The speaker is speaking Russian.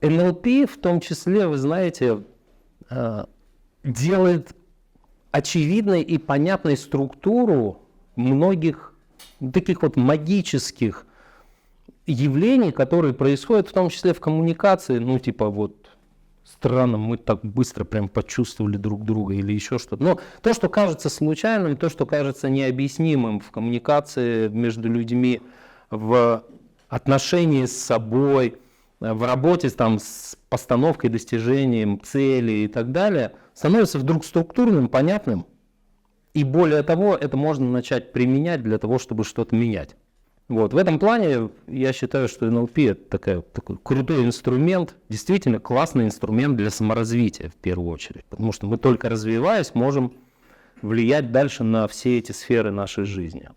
НЛП в том числе, вы знаете, делает очевидной и понятной структуру многих таких вот магических явлений, которые происходят в том числе в коммуникации, ну типа вот странно, мы так быстро прям почувствовали друг друга или еще что-то. Но то, что кажется случайным, то, что кажется необъяснимым в коммуникации между людьми, в отношении с собой, в работе там, с постановкой, достижением цели и так далее, становится вдруг структурным, понятным. И более того, это можно начать применять для того, чтобы что-то менять. Вот. В этом плане я считаю, что НЛП это такой крутой инструмент, действительно классный инструмент для саморазвития в первую очередь. Потому что мы только развиваясь можем влиять дальше на все эти сферы нашей жизни.